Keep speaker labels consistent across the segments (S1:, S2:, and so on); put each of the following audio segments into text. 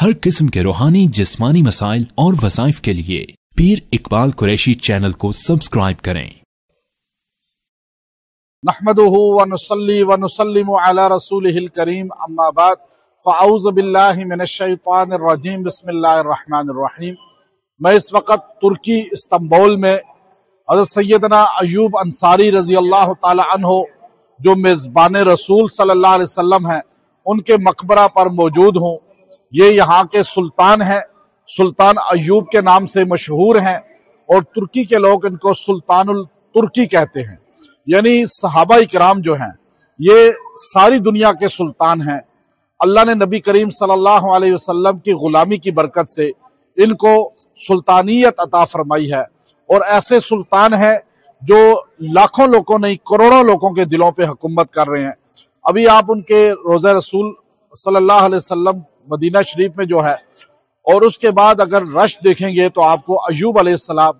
S1: हर किस्म के रूहानी जिस्मानी मसाइल और वज़ाइफ के लिए पीर इकबाल कुरैशी चैनल को सब्सक्राइब करें।
S2: नहमदुहु व नुसल्ली व नुसल्लिमु अला रसूलिहिल करीम, अम्मा बाद, फ़अऊज़ु बिल्लाहि मिनश शैतानिर रजीम, बिस्मिल्लाहिर रहमानिर रहीम। मैं इस वक्त तुर्की इस्तांबुल में हज़रत सैयदना अय्यूब अंसारी रज़ी अल्लाह ताला अन्हो, जो मेज़बान रसूल सल्लल्लाहु अलैहि वसल्लम हैं, उनके मकबरा पर मौजूद हूँ। ये यहाँ के सुल्तान हैं, सुल्तान अय्यूब के नाम से मशहूर हैं और तुर्की के लोग इनको सुल्तानुल तुर्की कहते हैं। यानी सहाबा इकराम जो हैं ये सारी दुनिया के सुल्तान हैं। अल्लाह ने नबी करीम सल्लल्लाहु अलैहि वसल्लम की गुलामी की बरकत से इनको सुल्तानियत अता फरमाई है और ऐसे सुल्तान हैं जो लाखों लोगों नहीं करोड़ों लोगों के दिलों पे हुकूमत कर रहे हैं। अभी आप उनके रोज़ा रसूल सल्लल्लाहु अलैहि वसल्लम मदीना शरीफ में जो है, और उसके बाद अगर रश देखेंगे तो आपको अय्यूब अलैहिस्सलाम,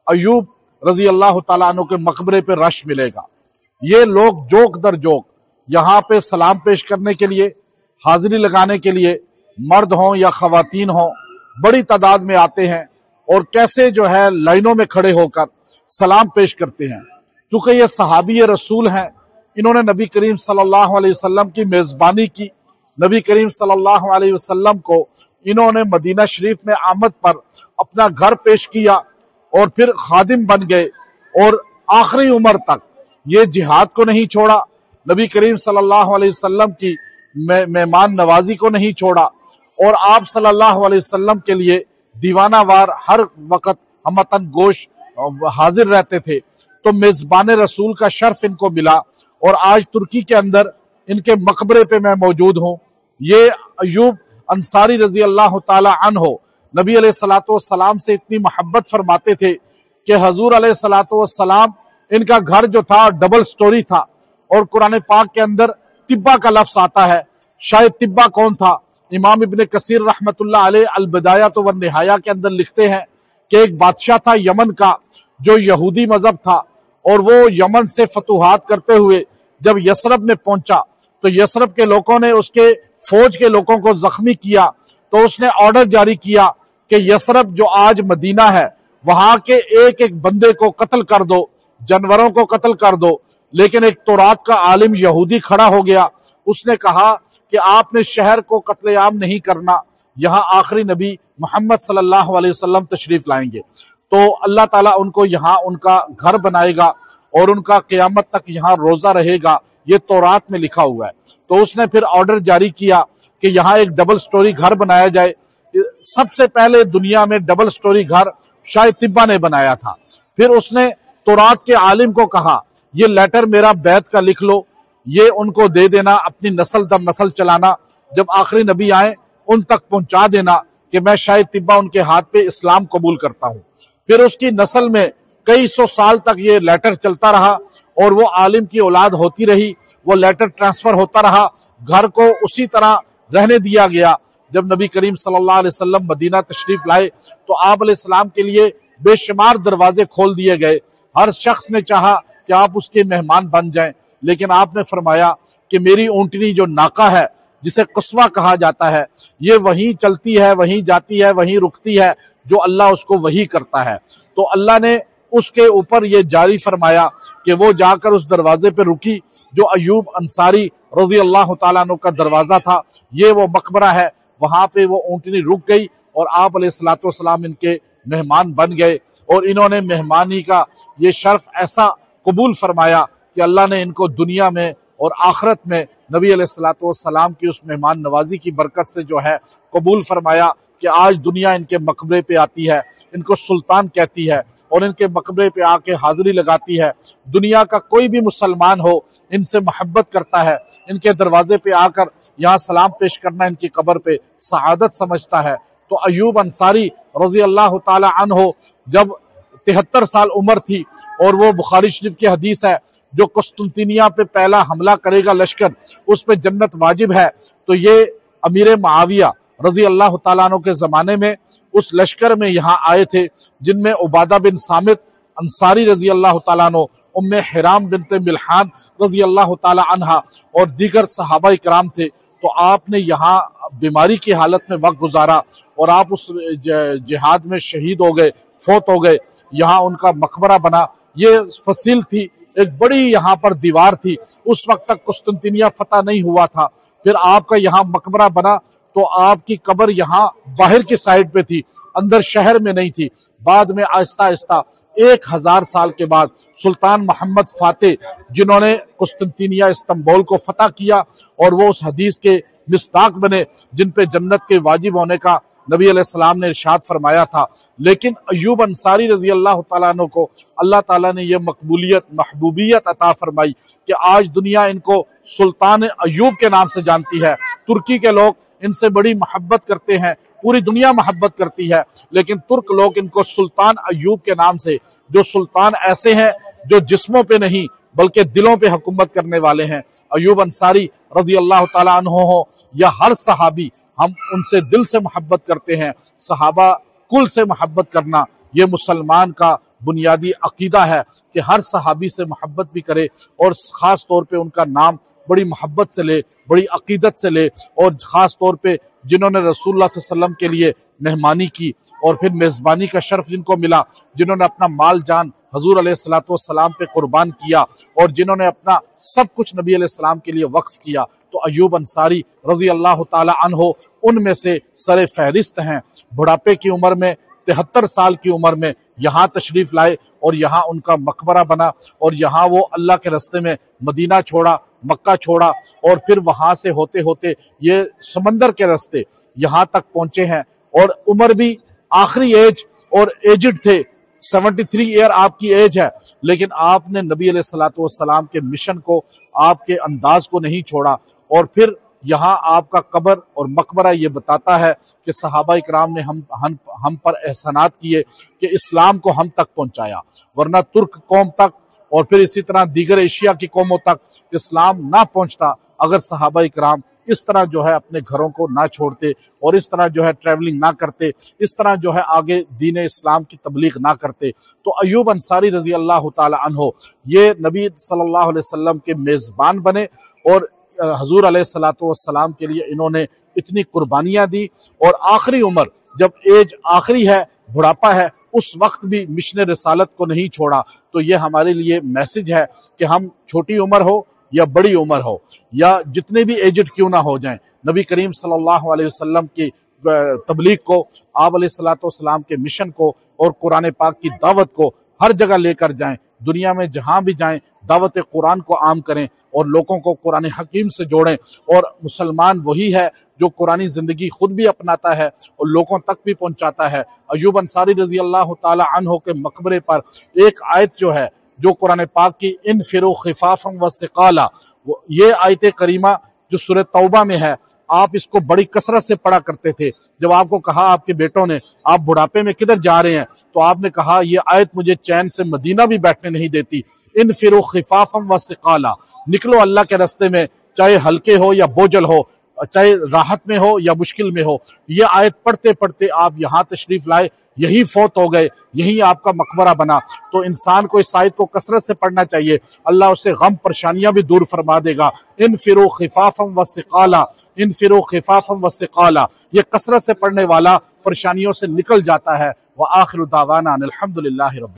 S2: अय्यूब रजी अल्लाह ताला अन्हु के मकबरे पे रश मिलेगा। ये लोग जोक दर जोक यहाँ पे सलाम पेश करने के लिए, हाजिरी लगाने के लिए, मर्द हों या खवातीन हों, बड़ी तादाद में आते हैं और कैसे जो है लाइनों में खड़े होकर सलाम पेश करते हैं। चूंकि ये सहाबी रसूल हैं, इन्होंने नबी करीम सल्लल्लाहु अलैहि वसल्लम की मेज़बानी की। नबी करीम सल्लल्लाहु अलैहि वसल्लम को इन्होंने मदीना शरीफ में आमद पर अपना घर पेश किया और फिर खादिम बन गए और आखिरी उम्र तक ये जिहाद को नहीं छोड़ा, नबी करीम सल्लल्लाहु अलैहि वसल्लम की मेहमान नवाजी को नहीं छोड़ा और आप सल्लल्लाहु अलैहि वसल्लम के लिए दीवाना वार हर वक्त हमतन गोश हाजिर रहते थे। तो मेज़बान रसूल का शर्फ इनको मिला और आज तुर्की के अंदर इनके मकबरे पे मैं मौजूद हूँ। ये अय्यूब अंसारी रजी अल्लाह ताला अन्हो नबी अलैहिस्सलातु वस्सलाम से इतनी मोहब्बत फरमाते थे कि हजूर अलैहिस्सलातु वस्सलाम, इनका घर जो था डबल स्टोरी था और कुरान पाक के अंदर तिब्बा का लफ्ज आता है। शायद तिब्बा कौन था? इमाम इब्ने कसीर रहमतुल्लाह अलैह अल बिदायत व निहाया के अंदर लिखते हैं कि एक बादशाह था यमन का जो यहूदी मजहब था और वो यमन से फतुहात करते हुए जब यसरब में पहुंचा तो यसरब के लोगों ने उसके फौज के लोगों को जख्मी किया। तो उसने ऑर्डर जारी किया कि यसरब जो आज मदीना है वहां के एक एक बंदे को कत्ल कर दो, जानवरों को कत्ल कर दो। लेकिन एक तौरात का आलिम यहूदी खड़ा हो गया, उसने कहा कि आपने शहर को कत्लेआम नहीं करना, यहाँ आखिरी नबी मोहम्मद सल्लल्लाहु अलैहि वसल्लम तशरीफ लाएंगे तो अल्लाह ताला उनको यहाँ उनका घर बनाएगा और उनका क़यामत तक यहाँ रोजा रहेगा। ये तौरात में लिखा हुआ है। तो उसने फिर ऑर्डर जारी किया कि यहाँ एक डबल स्टोरी घर बनाया जाए। सबसे पहले दुनिया में डबल स्टोरी घर शायद तिब्बा ने बनाया था। फिर उसने तौरात के आलिम को कहा, ये लेटर मेरा बैत का लिख लो, ये उनको दे देना, अपनी नस्ल दर नस्ल चलाना, जब आखिरी नबी आए उन तक पहुंचा देना कि मैं शायद तिब्बा उनके हाथ पे इस्लाम कबूल करता हूँ। फिर उसकी नस्ल में कई सौ साल तक ये लेटर चलता रहा और वो आलिम की औलाद होती रही, वो लेटर ट्रांसफर होता रहा, घर को उसी तरह रहने दिया गया। जब नबी करीम सल्लल्लाहु अलैहि वसल्लम मदीना तशरीफ लाए तो आप अलैहिस्सलाम के लिए बेशुमार दरवाजे खोल दिए गए। हर शख्स ने चाहा कि आप उसके मेहमान बन जाएं, लेकिन आपने फरमाया कि मेरी ऊंटनी जो नाका है, जिसे कुस्वा कहा जाता है, ये वहीं चलती है, वहीं जाती है, वहीं रुकती है जो अल्लाह उसको वही करता है। तो अल्लाह ने उसके ऊपर ये जारी फरमाया कि वो जाकर उस दरवाजे पे रुकी जो अय्यूब अंसारी रजी अल्लाह ताला अन्हु का दरवाजा था। ये वो मकबरा है, वहां पे वो ऊंटनी रुक गई और आप अलैहिस्सलातु वस्सलाम इनके मेहमान बन गए और इन्होंने मेहमानी का ये शर्फ ऐसा कबूल फरमाया कि अल्लाह ने इनको दुनिया में और आखिरत में नबी अलैहिस्सलातु वस्सलाम की उस मेहमान नवाजी की बरकत से जो है कबूल फरमाया कि आज दुनिया इनके मकबरे पे आती है, इनको सुल्तान कहती है और इनके मकबरे पे आके हाजिरी लगाती है। दुनिया का कोई भी मुसलमान हो इनसे मोहब्बत करता है, इनके दरवाजे पे आकर यहाँ सलाम पेश करना इनकी कब्र पे सआदत समझता है। तो अय्यूब अंसारी रजी अल्लाह ताला अन्हो जब 73 साल उम्र थी और वो बुखारी शरीफ की हदीस है, जो कुस्तुनतिनिया पे पहला हमला करेगा लश्कर, उस पे जन्नत वाजिब है। तो ये अमीर मुआविया रजी अल्लाह ताला अन्हु के जमाने में उस लश्कर में यहाँ आए थे, जिनमें उबादा बिन सामित अंसारी रजी अल्लाह ताला अन्हु, उम्मे हिराम बिनते मिल्हान रजी अल्लाह ताला अन्हा और दीगर सहाबा इकराम थे। तो आपने यहाँ बीमारी की हालत में वक्त गुजारा और आप उस जिहाद में शहीद हो गए, फौत हो गए, यहाँ उनका मकबरा बना। ये फसील थी, एक बड़ी यहाँ पर दीवार थी। उस वक्त तक कुस्तुनतिनिया फतह नहीं हुआ था। फिर आपका यहाँ मकबरा बना तो आपकी कब्र यहाँ बाहर की साइड पे थी, अंदर शहर में नहीं थी। बाद में आहिस्ता आहिस्ता 1000 साल के बाद सुल्तान मोहम्मद फातेह, जिन्होंने कुस्तुनतिनिया इस्तांबुल को फतह किया और वो उस हदीस के मिस्ताक बने जिन पे जन्नत के वाजिब होने का नबी अलैहिस्सलाम ने इरशाद फरमाया था। लेकिन अय्यूब अंसारी रजी अल्लाह तआला अन्हु को अल्लाह ताला ने यह मकबूलियत, महबूबियत अता फरमाई कि आज दुनिया इनको सुल्तान अय्यूब के नाम से जानती है। तुर्की के लोग इनसे बड़ी मोहब्बत करते हैं, पूरी दुनिया मोहब्बत करती है, लेकिन तुर्क लोग इनको सुल्तान अय्यूब के नाम से, जो सुल्तान ऐसे हैं जो जिस्मों पे नहीं बल्कि दिलों पे हुकूमत करने वाले हैं। अय्यूब अंसारी रजी अल्लाह तआला अन्हु हो या हर सहाबी, हम उनसे दिल से मोहब्बत करते हैं। सहाबा कुल से मोहब्बत करना ये मुसलमान का बुनियादी अकीदा है कि हर सहाबी से मोहब्बत भी करे और ख़ास तौर पे उनका नाम बड़ी मोहब्बत से ले, बड़ी अकीदत से ले, और ख़ास तौर पे जिन्होंने रसूलुल्लाह सल्लल्लाहु अलैहि वसल्लम के लिए मेहमानी की और फिर मेज़बानी का शर्फ जिनको मिला, जिन्होंने अपना माल जान हजूर अलैहिस्सलातु वस्सलाम पे कुर्बान किया और जिन्होंने अपना सब कुछ नबी अलैहिस्सलाम के लिए वक्फ किया, तो अय्यूब अंसारी रजी अल्लाह ताला अन्हो उनमें से सरे फहरिस्त हैं। बुढ़ापे की उम्र में, 73 साल की उम्र में यहाँ तशरीफ लाए और यहाँ उनका मकबरा बना और यहाँ वो अल्लाह के रास्ते में मदीना छोड़ा, मक्का छोड़ा और फिर वहां से होते होते ये समंदर के रास्ते यहाँ तक पहुंचे हैं। और उम्र भी आखिरी एज और एजिड थे, 73 ईयर आपकी एज है, लेकिन आपने नबी अलैहिस्सलातु वस्सलाम के मिशन को, आपके अंदाज को नहीं छोड़ा। और फिर यहाँ आपका कब्र और मकबरा ये बताता है कि सहाबा इकराम ने हम पर एहसानात किए कि इस्लाम को हम तक पहुंचाया, वरना तुर्क कौम तक और फिर इसी तरह दीगर एशिया की कौमों तक इस्लाम ना पहुंचता अगर सहाबा इकराम इस तरह जो है अपने घरों को ना छोड़ते और इस तरह जो है ट्रैवलिंग ना करते, इस तरह जो है आगे दीन इस्लाम की तबलीग ना करते। तो अय्यूब अंसारी रजी अल्लाह ताला अन्हो ये नबी सल्लल्लाहु अलैहि वसल्लम के मेज़बान बने और हजूर अलैहिस्सलातु वस्सलाम के लिए इन्होंने इतनी कुर्बानियां दी। और आखिरी उम्र, जब एज आखिरी है, बुढ़ापा है, उस वक्त भी मिशन रिसालत को नहीं छोड़ा। तो ये हमारे लिए मैसेज है कि हम छोटी उम्र हो या बड़ी उम्र हो या जितने भी एजेड क्यों ना हो जाएं, नबी करीम सल्लल्लाहु अलैहि वसल्लम की तबलीग को, आप अलैहिस्सलातु वस्सलाम के मिशन को और कुरान पाक की दावत को हर जगह लेकर जाएं। दुनिया में जहां भी जाएं दावत कुरान को आम करें और लोगों को कुरान हकीम से जोड़ें। और मुसलमान वही है जो कुरानी जिंदगी खुद भी अपनाता है और लोगों तक भी पहुंचाता है। अय्यूब अंसारी रजी अल्लाह ताला अन्हो के मकबरे पर एक आयत जो है, जो कुरान पाक की इनफिरू खिफाफम व सिकाला, ये आयत करीमा जो सूरह तौबा में है, आप इसको बड़ी कसरत से पढ़ा करते थे। जब आपको कहा आपके बेटों ने आप बुढ़ापे में किधर जा रहे हैं, तो आपने कहा ये आयत मुझे चैन से मदीना भी बैठने नहीं देती। इनफिरू खिफाफम व सिकाला, निकलो अल्लाह के रास्ते में, चाहे हल्के हो या बोझल हो, चाहे राहत में हो या मुश्किल में हो। ये आयत पढ़ते पढ़ते आप यहाँ तशरीफ लाए, यही फौत हो गए, यही आपका मकबरा बना। तो इंसान को इस आयत को कसरत से पढ़ना चाहिए, अल्लाह उससे गम परेशानियां भी दूर फरमा देगा। इनफिरू खिफाफम व सिकाला, इनफिरू खिफाफम व सिकाला, ये कसरत से पढ़ने वाला परेशानियों से निकल जाता है। व आखिरु दावाना अनिल हम्दुलिल्लाहि रब्बिल